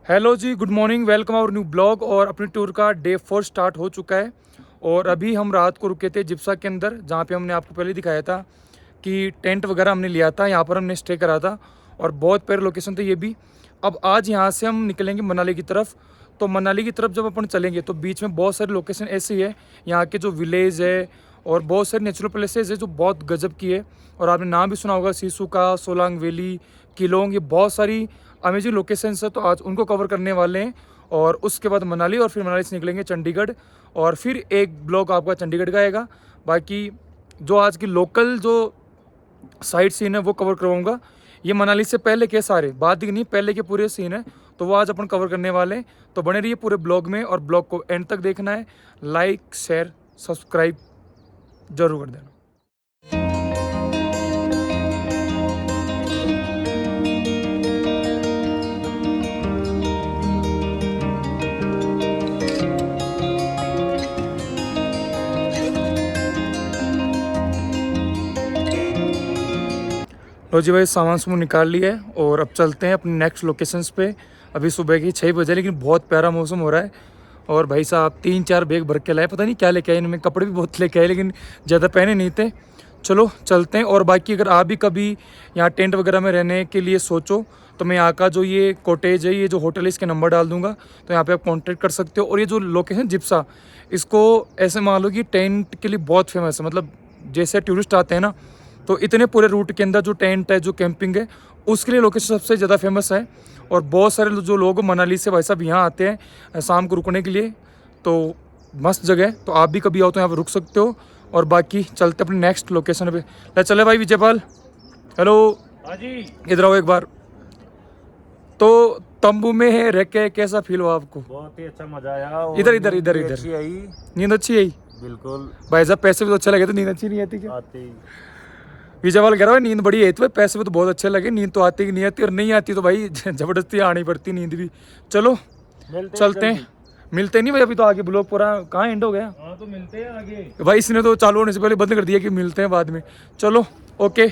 Hello ji, good morning, welcome our new blog. और अपनी tour का डे 4 स्टार्ट हो चुका है। और अभी हम रात को रुके थे जिप्सा के अंदर, जहाँ पे हमने आपको पहले दिखाया था कि टेंट वगैरह हमने लिया था, यहाँ पर हमने स्टे करा था और बहुत प्यारी लोकेशन थी ये भी। अब आज यहाँ से हम निकलेंगे मनाली की तरफ। तो मनाली की तरफ जब अपन चलेंगे तो बीच में बहुत सारी लोकेशन ऐसी है, यहाँ के जो विलेज है और बहुत सारे नेचुरल प्लेसेस है जो बहुत गजब की है। और आपने नाम भी सुना होगा, सिसु का, सोलांग वैली, किलोंग, ये बहुत सारी अमेजिंग लोकेशंस है। तो आज उनको कवर करने वाले हैं और उसके बाद मनाली, और फिर मनाली से निकलेंगे चंडीगढ़ और फिर एक ब्लॉग आपका चंडीगढ़ का आएगा। बाकी जो आज की लोकल जो साइट सीन है वो कवर करवाऊंगा। ये मनाली से पहले के सारे, बाद की नहीं, पहले के पूरे सीन है, तो वो आज अपन कवर करने वाले हैं। तो बने रहिए पूरे ब्लॉग में और ब्लॉग को एंड तक देखना है। लाइक शेयर सब्सक्राइब जरूर कर देना। लो जी भाई, सामान सुमान निकाल लिया है और अब चलते हैं अपनी नेक्स्ट लोकेशंस पे। अभी सुबह की 6 बजे, लेकिन बहुत प्यारा मौसम हो रहा है। और भाई साहब 3-4 बैग भर के लाए, पता नहीं क्या लेके आए इनमें, कपड़े भी बहुत लेके आए लेकिन ज़्यादा पहने नहीं थे। चलो चलते हैं। और बाकी अगर आप भी कभी यहाँ टेंट वगैरह में रहने के लिए सोचो तो मैं यहाँ का जो ये कॉटेज है, ये जो होटल है, इसके नंबर डाल दूँगा, तो यहाँ पर आप कॉन्टेक्ट कर सकते हो। और ये जो लोकेशन जिप्सा, इसको ऐसे मान लो कि टेंट के लिए बहुत फेमस है। मतलब जैसे टूरिस्ट आते हैं ना, तो इतने पूरे रूट के अंदर जो टेंट है, जो कैंपिंग है, उसके लिए लोकेशन सबसे ज़्यादा फेमस है। और बहुत सारे जो लोग मनाली से भाई साहब यहाँ आते हैं शाम को रुकने के लिए, तो मस्त जगह है। तो आप भी कभी आओ तो यहाँ पर रुक सकते हो। और बाकी चलते अपने नेक्स्ट लोकेशन पे। ले चले भाई विजयपाल, हेलो। हाँ जी, इधर आओ एक बार। तो तंबू में रह के कैसा फील हुआ आपको? बहुत ही अच्छा मजा आया। और इधर इधर नींद इधर भी इधर अच्छी आई। नींद अच्छी आई बिल्कुल भाई साहब, पैसे भी तो अच्छे लगे, तो नींद अच्छी नहीं आती क्या? आते ही। विजयपाल कह रहा है नींद बड़ी है, तो भाई पैसे भी तो बहुत अच्छे लगे, नींद तो आती कि नहीं आती, और नहीं आती तो भाई जबरदस्ती आनी पड़ती नींद भी। चलो चलते हैं, मिलते नहीं भाई। अभी तो आगे ब्लॉग पूरा कहाँ एंड हो गया हाँ तो मिलते हैं आगे। भाई, इसने तो चालू होने से पहले बंद कर दिया कि मिलते हैं बाद में। चलो ओके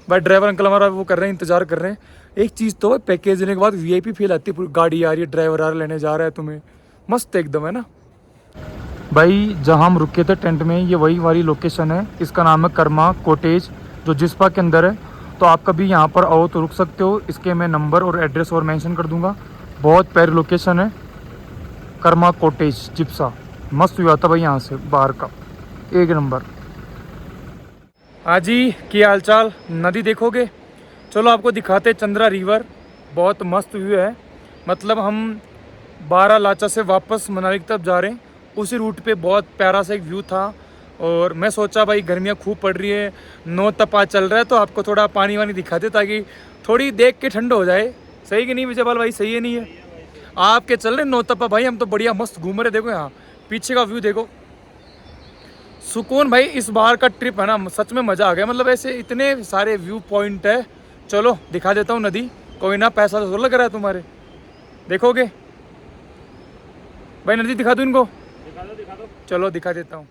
भाई। ड्राइवर अंकल हमारा वो कर रहे हैं, इंतजार कर रहे हैं। एक चीज़ तो पैकेज लेने के बाद वीआईपी फील आती है, पूरी गाड़ी आ रही है, ड्राइवर आ रहा है, लेने जा रहा है तुम्हें, मस्त एकदम है ना भाई। जहाँ हम रुके थे टेंट में, ये वही वाली लोकेशन है, इसका नाम है कर्मा कॉटेज, जो जिस्पा के अंदर है। तो आप कभी यहाँ पर आओ तो रुक सकते हो। इसके मैं नंबर और एड्रेस और मेंशन कर दूंगा। बहुत प्यारी लोकेशन है कर्मा कॉटेज जिप्सा, मस्त व्यू आता भाई यहाँ से बाहर का, एक नंबर। हाँ जी, क्या हालचाल? नदी देखोगे? चलो आपको दिखाते चंद्रा रिवर, बहुत मस्त व्यू है। मतलब हम 12 लाचा से वापस मनाली की तरफ जा रहे हैं, उसी रूट पे बहुत प्यारा सा एक व्यू था। और मैं सोचा भाई गर्मियाँ खूब पड़ रही है, नो तपा चल रहा है, तो आपको थोड़ा पानी वानी दिखाते ताकि थोड़ी देख के ठंड हो जाए। सही कि नहीं विजयपाल भाई? सही है नहीं है? आपके चल रहे नो तपा भाई, हम तो बढ़िया मस्त घूम रहे। देखो यहाँ पीछे का व्यू देखो, सुकून भाई। इस बार का ट्रिप है ना, सच में मज़ा आ गया। मतलब ऐसे इतने सारे व्यू पॉइंट है। चलो दिखा देता हूँ नदी, कोई ना, पैसा तो लग रहा है तुम्हारे। देखोगे भाई नदी? दिखा दूँ इनको? दिखा दो। चलो दिखा देता हूँ।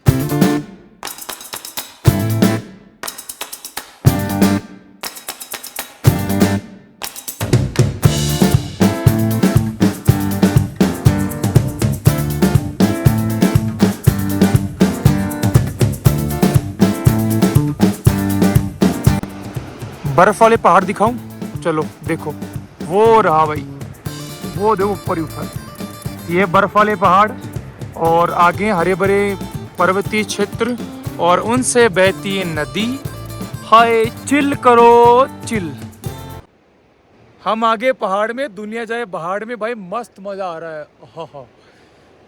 बर्फ वाले पहाड़ दिखाऊं? चलो देखो, वो रहा भाई, वो देखो ऊपर ही ऊपर, ये बर्फ वाले पहाड़ और आगे हरे भरे पर्वतीय क्षेत्र और उनसे बहती है नदी। हाय चिल करो चिल। हम आगे पहाड़ में, दुनिया जाए पहाड़ में भाई, मस्त मजा आ रहा है। हा हा,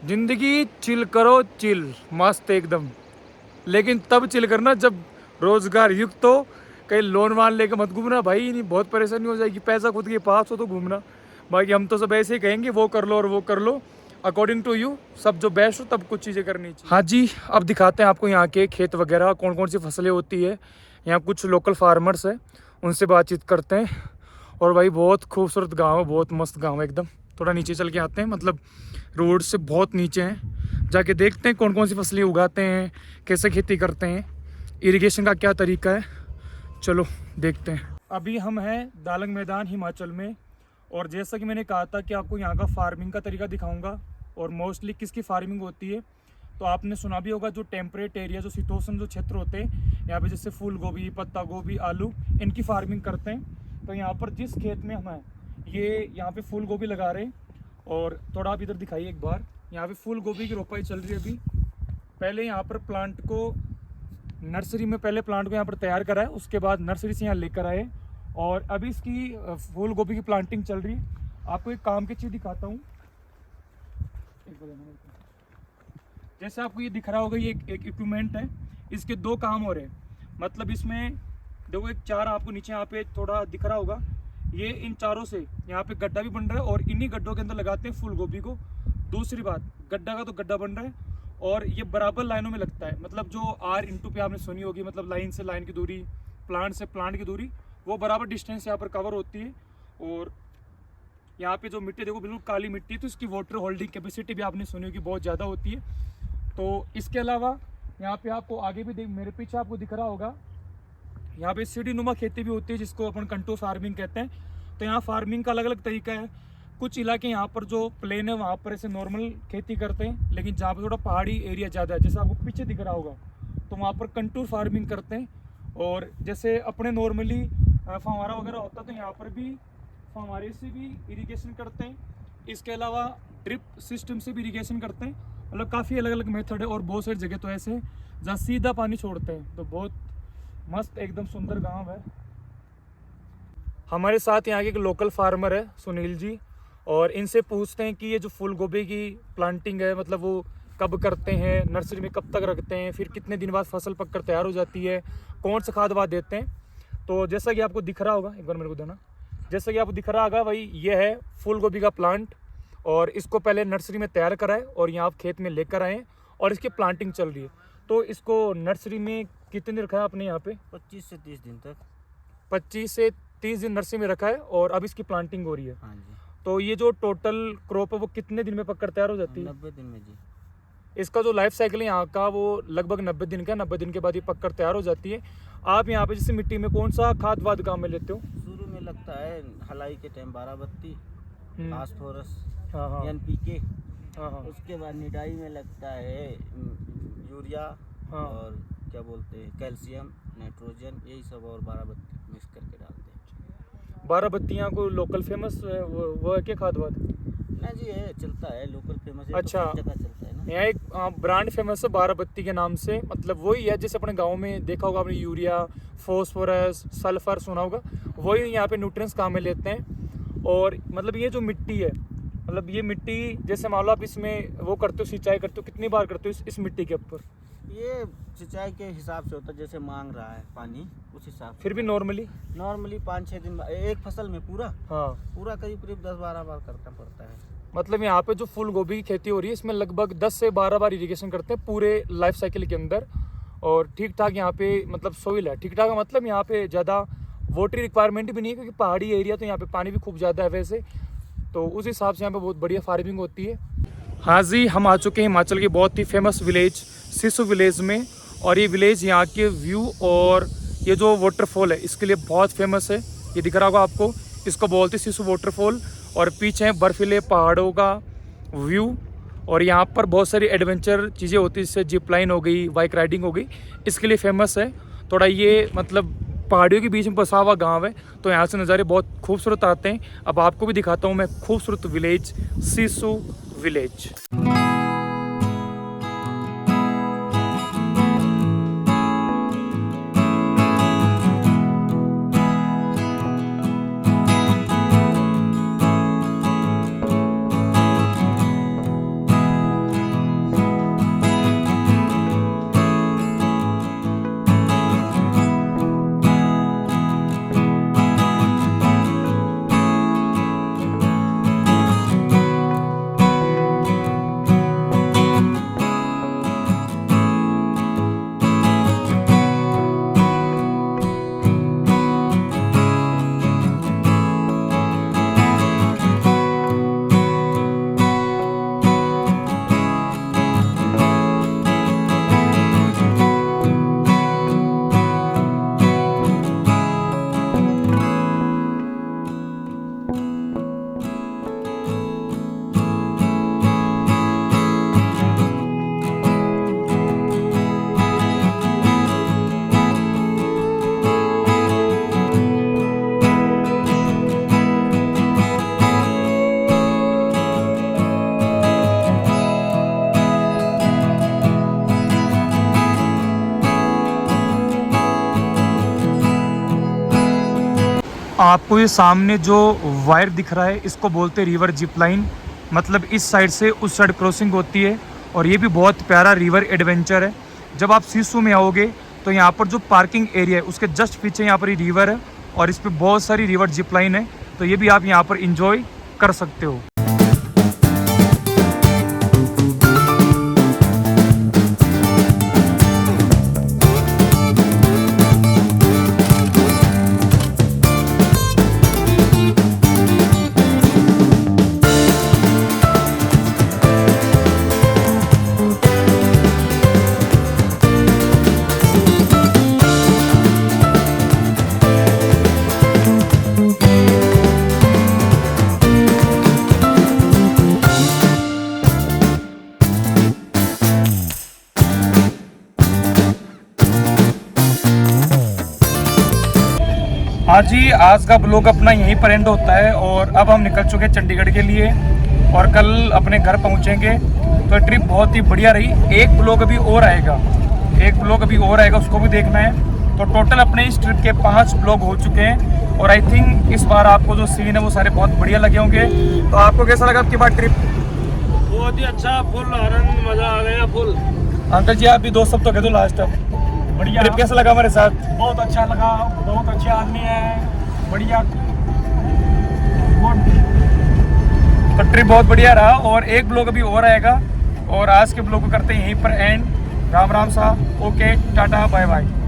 जिंदगी चिल करो चिल, मस्त एकदम। लेकिन तब चिल करना जब रोजगार युक्त हो, कहीं लोन वान लेके मत घूमना भाई, नहीं बहुत परेशानी हो जाएगी। पैसा खुद के पास हो तो घूमना, बाकी हम तो सब ऐसे ही कहेंगे वो कर लो और वो कर लो, अकॉर्डिंग टू यू, सब जो बेस्ट हो तब कुछ चीज़ें करनी चाहिए। हाँ जी, अब दिखाते हैं आपको यहाँ के खेत वगैरह, कौन कौन सी फसलें होती है। यहाँ कुछ लोकल फार्मर्स है, उनसे बातचीत करते हैं। और भाई बहुत खूबसूरत गाँव है, बहुत मस्त गाँव है एकदम। थोड़ा नीचे चल के आते हैं, मतलब रोड से बहुत नीचे हैं, जाके देखते हैं कौन कौन सी फसलें उगाते हैं, कैसे खेती करते हैं, इरिगेशन का क्या तरीका है। चलो देखते हैं। अभी हम हैं दालंग मैदान हिमाचल में, और जैसा कि मैंने कहा था कि आपको यहाँ का फार्मिंग का तरीका दिखाऊंगा और मोस्टली किसकी फार्मिंग होती है। तो आपने सुना भी होगा जो टेम्परेट एरिया, जो शीतोष्ण जो क्षेत्र होते हैं, यहाँ पे जैसे फूल गोभी, पत्ता गोभी, आलू, इनकी फार्मिंग करते हैं। तो यहाँ पर जिस खेत में हम हैं, ये यहाँ पे फूल गोभी लगा रहे हैं। और थोड़ा आप इधर दिखाइए एक बार, यहाँ पे फूल गोभी की रोपाई चल रही है अभी। पहले यहाँ पर प्लांट को नर्सरी में पहले प्लांट को यहाँ पर तैयार करा है, उसके बाद नर्सरी से यहाँ लेकर आए और अभी इसकी फूल गोभी की प्लांटिंग चल रही है। आपको एक काम की चीज़ दिखाता हूँ। जैसे आपको ये दिख रहा होगा, ये एक इक्विपमेंट है, इसके दो काम हो रहे हैं। मतलब इसमें देखो एक चार आपको नीचे यहाँ पे थोड़ा दिख रहा होगा, ये इन चारों से यहाँ पे गड्ढा भी बन रहा है और इन्हीं गड्ढों के अंदर लगाते हैं फूल गोभी को। दूसरी बात, गड्ढा का तो गड्ढा बन रहा है और ये बराबर लाइनों में लगता है। मतलब जो R/P आपने सुनी होगी, मतलब लाइन से लाइन की दूरी, प्लांट से प्लांट की दूरी, वो बराबर डिस्टेंस यहाँ पर कवर होती है। और यहाँ पे जो मिट्टी देखो बिल्कुल काली मिट्टी, तो इसकी वाटर होल्डिंग कैपेसिटी भी आपने सुनी होगी बहुत ज़्यादा होती है। तो इसके अलावा यहाँ पे आपको आगे भी देख, मेरे पीछे आपको दिख रहा होगा, यहाँ पे सीढ़ी नुमा खेती भी होती है जिसको अपन कंटूर फार्मिंग कहते हैं। तो यहाँ फार्मिंग का अलग अलग तरीका है। कुछ इलाके यहाँ पर जो प्लेन है वहाँ पर ऐसे नॉर्मल खेती करते हैं, लेकिन जहाँ पर थोड़ा पहाड़ी एरिया ज़्यादा है, जैसे आपको पीछे दिख रहा होगा, तो वहाँ पर कंटूर फार्मिंग करते हैं। और जैसे अपने नॉर्मली फव्वारा वगैरह होता है, तो यहाँ पर भी फव्वारे से भी इरिगेशन करते हैं। इसके अलावा ड्रिप सिस्टम से भी इरिगेशन करते हैं। मतलब काफ़ी अलग अलग मेथड है और बहुत सारी जगह तो ऐसे हैं जहाँ सीधा पानी छोड़ते हैं। तो बहुत मस्त एकदम सुंदर गांव है। हमारे साथ यहाँ के एक लोकल फार्मर है सुनील जी, और इनसे पूछते हैं कि ये जो फूल गोभी की प्लांटिंग है, मतलब वो कब करते हैं, नर्सरी में कब तक रखते हैं, फिर कितने दिन बाद फसल पककर तैयार हो जाती है, कौन सा खाद वाद देते हैं। तो जैसा कि आपको दिख रहा होगा, एक बार मेरे को देना, जैसा कि आपको दिख रहा होगा भाई, ये है फूल गोभी का प्लांट और इसको पहले नर्सरी में तैयार कराए और यहाँ आप खेत में लेकर आए और इसकी प्लांटिंग चल रही है। तो इसको नर्सरी में कितने दिन रखा है आपने यहाँ पे? 25 से 30 दिन तक। 25 से 30 दिन नर्सरी में रखा है और अब इसकी प्लांटिंग हो रही है। हाँ जी। तो ये जो टोटल क्रॉप है वो कितने दिन में पककर तैयार हो जाती है? 90 दिन में जी। इसका जो लाइफ साइकिल है यहाँ का वो लगभग 90 दिन का। 90 दिन के बाद ये पककर तैयार हो जाती है। आप यहाँ पे जैसे मिट्टी में कौन सा खाद वाद काम में लेते हो? शुरू में लगता है हलाई के टाइम 12 बत्ती, फास्फोरस, हाँ हाँ NPK। हाँ हाँ उसके बाद निडाई में लगता है यूरिया, हाँ। और क्या बोलते हैं, कैल्शियम, नाइट्रोजन, यही सब, और 12 बत्ती मिक्स करके डालते हैं। 12 बत्तियाँ को लोकल फेमस वो है क्या खाद वाद? ना जी, ये चलता है लोकल फेमस है। अच्छा। तो सब जगह चलता है ना। यहाँ एक ब्रांड फेमस है 12 बत्ती के नाम से। मतलब वही है जैसे अपने गांव में देखा होगा आपने, यूरिया, फॉस्फोरस, सल्फर सुना होगा, वही यहाँ पे न्यूट्रिएंट्स काम में लेते हैं। और मतलब ये जो मिट्टी है, मतलब ये मिट्टी जैसे मान लो आप इसमें वो करते हो, सिंचाई करते हो, कितनी बार करते हो इस मिट्टी के ऊपर? ये सिंचाई के हिसाब से होता है, जैसे मांग रहा है पानी उस हिसाब से। फिर भी नॉर्मली 5-6 दिन एक फसल में पूरा हाँ, पूरा करीब 10-12 बार करना पड़ता है। मतलब यहाँ पे जो फूल गोभी की खेती हो रही है इसमें लगभग 10 से 12 बार इरिगेशन करते हैं पूरे लाइफ साइकिल के अंदर। और ठीक ठाक यहाँ पे मतलब सोइल है, ठीक ठाक है, मतलब यहाँ पे ज़्यादा वाटर रिक्वायरमेंट भी नहीं है, क्योंकि पहाड़ी एरिया तो यहाँ पे पानी भी खूब ज़्यादा है वैसे, तो उस हिसाब से यहाँ पे बहुत बढ़िया फार्मिंग होती है। हाँ जी, हम आ चुके हैं हिमाचल के बहुत ही फेमस विलेज सिसु विलेज में। और ये विलेज यहाँ के व्यू और ये जो वाटरफॉल है इसके लिए बहुत फेमस है। ये दिख रहा होगा आपको, इसको बोलते हैं सिसु वाटरफॉल। और पीछे बर्फीले पहाड़ों का व्यू, और यहाँ पर बहुत सारी एडवेंचर चीज़ें होती है, जैसे जिप लाइन हो गई, बाइक राइडिंग हो गई, इसके लिए फेमस है। थोड़ा ये मतलब पहाड़ियों के बीच में बसा हुआ गाँव है, तो यहाँ से नज़ारे बहुत खूबसूरत आते हैं। अब आपको भी दिखाता हूँ मैं खूबसूरत विलेज सिसु विलेज। आपको ये सामने जो वायर दिख रहा है इसको बोलते हैं रिवर जिप लाइन, मतलब इस साइड से उस साइड क्रॉसिंग होती है। और ये भी बहुत प्यारा रिवर एडवेंचर है। जब आप सिसु में आओगे तो यहाँ पर जो पार्किंग एरिया है उसके जस्ट पीछे यहाँ पर ये रिवर है और इस पर बहुत सारी रिवर जिप लाइन है, तो ये भी आप यहाँ पर इंजॉय कर सकते हो। हाँ जी, आज का ब्लॉग अपना यहीं पर एंड होता है और अब हम निकल चुके हैं चंडीगढ़ के लिए और कल अपने घर पहुँचेंगे। तो ट्रिप बहुत ही बढ़िया रही। एक ब्लॉग अभी और आएगा, उसको भी देखना है। तो टोटल अपने इस ट्रिप के 5 ब्लॉग हो चुके हैं और आई थिंक इस बार आपको जो सीन है वो सारे बहुत बढ़िया लगे होंगे। तो आपको कैसा लगा आपकी बार ट्रिप? बहुत ही अच्छा, फुल आनंद, मजा आ गया फुल। अंकल जी आप भी 2 शब्द तो कह दो लास्ट अब। बढ़िया, ट्रिप कैसा लगा हमारे साथ? बहुत अच्छा लगा, बहुत अच्छे आदमी है, बढ़िया। तो ट्रिप बहुत बढ़िया रहा और एक ब्लॉग अभी और आएगा और आज के ब्लॉग को करते हैं यहीं पर एंड। राम राम सा, ओके, टाटा, बाय बाय।